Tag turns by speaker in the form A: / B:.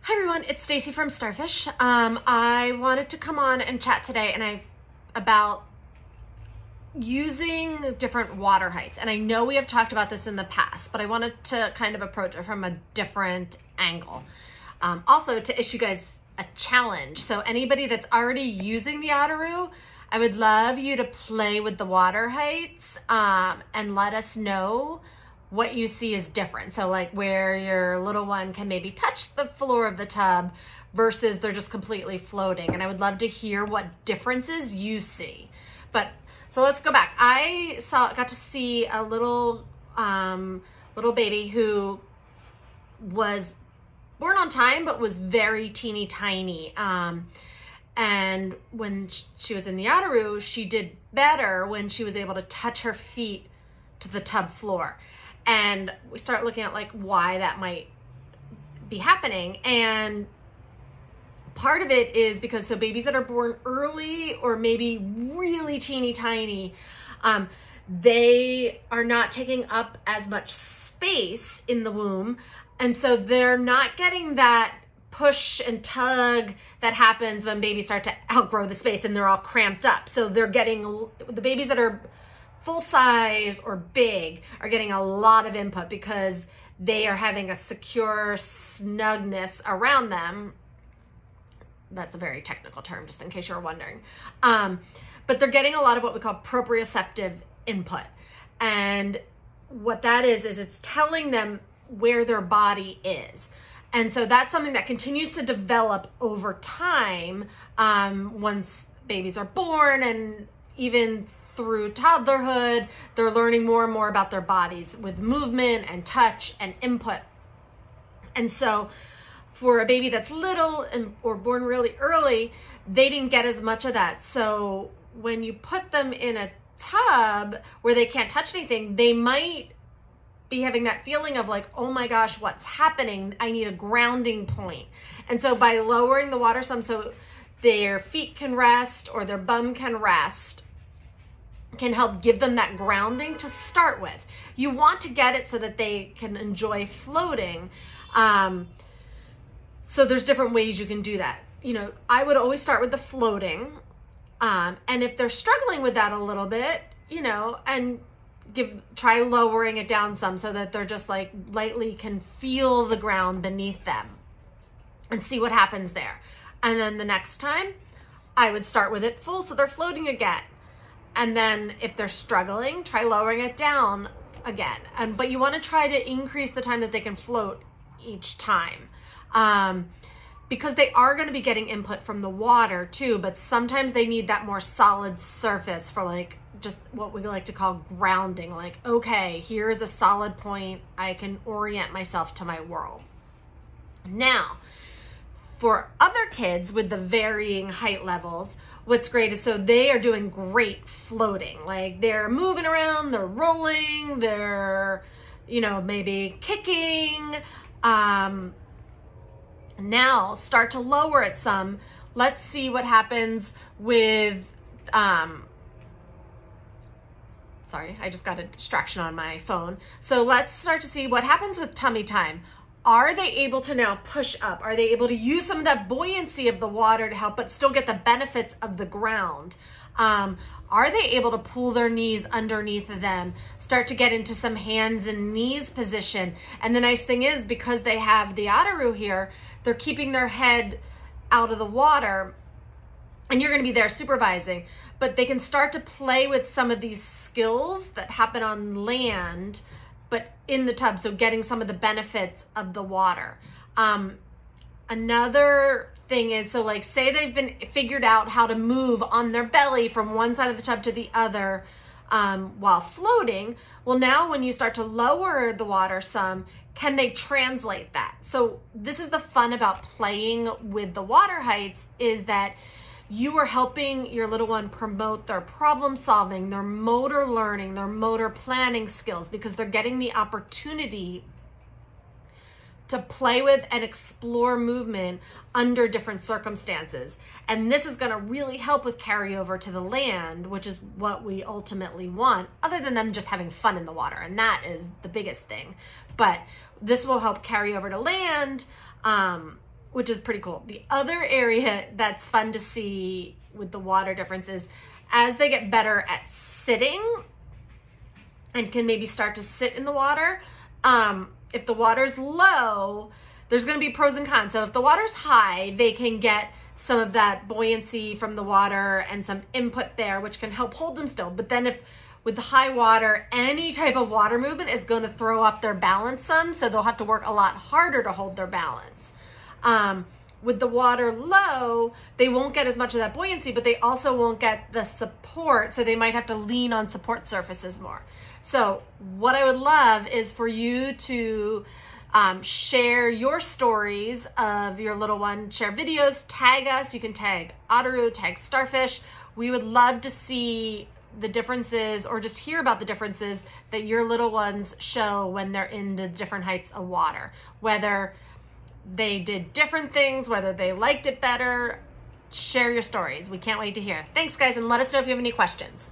A: Hi everyone, it's Stacy from Starfish. I wanted to come on and chat today about using different water heights. And I know we have talked about this in the past, but I wanted to kind of approach it from a different angle. Also to issue you guys a challenge. So anybody that's already using the Otteroo, I would love you to play with the water heights and let us know what you see is different. So like where your little one can maybe touch the floor of the tub versus they're just completely floating. And I would love to hear what differences you see. But so let's go back. I got to see a little baby who was born on time, but was very teeny tiny. And when she was in the Otteroo, she did better when she was able to touch her feet to the tub floor. And we start looking at like why that might be happening. And part of it is because so babies that are born early or maybe really teeny tiny, they are not taking up as much space in the womb. And so they're not getting that push and tug that happens when babies start to outgrow the space and they're all cramped up. So they're getting, the babies that are full size or big are getting a lot of input because they are having a secure snugness around them. That's a very technical term, just in case you're wondering. But they're getting a lot of what we call proprioceptive input. And what that is it's telling them where their body is. And so that's something that continues to develop over time once babies are born, and even through toddlerhood, they're learning more and more about their bodies with movement and touch and input. And so for a baby that's little or born really early, they didn't get as much of that. So when you put them in a tub where they can't touch anything, they might be having that feeling of like, oh my gosh, what's happening? I need a grounding point. And so by lowering the water some so their feet can rest or their bum can rest, can help give them that grounding to start with. You want to get it so that they can enjoy floating. So there's different ways you can do that. You know, I would always start with the floating. And if they're struggling with that a little bit, you know, and try lowering it down some so that they're just like lightly can feel the ground beneath them and see what happens there. And then the next time I would start with it full so they're floating again. And then if they're struggling, try lowering it down again. But you want to try to increase the time that they can float each time. Because they are going to be getting input from the water too, but sometimes they need that more solid surface for like just what we like to call grounding. Like, okay, here's a solid point. I can orient myself to my world. Now, for other kids with the varying height levels, what's great is so they are doing great floating. Like they're moving around, they're rolling, they're, you know, maybe kicking. Now start to lower it some. Let's see what happens with, sorry, I just got a distraction on my phone. So let's start to see what happens with tummy time. Are they able to now push up? Are they able to use some of that buoyancy of the water to help, but still get the benefits of the ground? Are they able to pull their knees underneath them, start to get into some hands and knees position? And the nice thing is, because they have the Otteroo here, they're keeping their head out of the water, and you're going to be there supervising, but they can start to play with some of these skills that happen on land, but in the tub, so getting some of the benefits of the water. Another thing is, so like say they've been figured out how to move on their belly from one side of the tub to the other while floating. Well, now when you start to lower the water some, can they translate that? So this is the fun about playing with the water heights, is that you are helping your little one promote their problem solving, their motor learning, their motor planning skills, because they're getting the opportunity to play with and explore movement under different circumstances. And this is going to really help with carryover to the land, which is what we ultimately want, other than them just having fun in the water. And that is the biggest thing. But this will help carry over to land which is pretty cool. The other area that's fun to see with the water difference is as they get better at sitting and can maybe start to sit in the water, if the water's low, there's going to be pros and cons. So if the water's high, they can get some of that buoyancy from the water and some input there, which can help hold them still. But then if with the high water, any type of water movement is going to throw up their balance some, so they'll have to work a lot harder to hold their balance. With the water low, they won't get as much of that buoyancy, but they also won't get the support, so they might have to lean on support surfaces more. So what I would love is for you to share your stories of your little one, share videos, tag us. You can tag Otteroo, tag Starfish. We would love to see the differences or just hear about the differences that your little ones show when they're in the different heights of water, whether they did different things, whether they liked it better. Share your stories. We can't wait to hear. Thanks, guys, and let us know if you have any questions.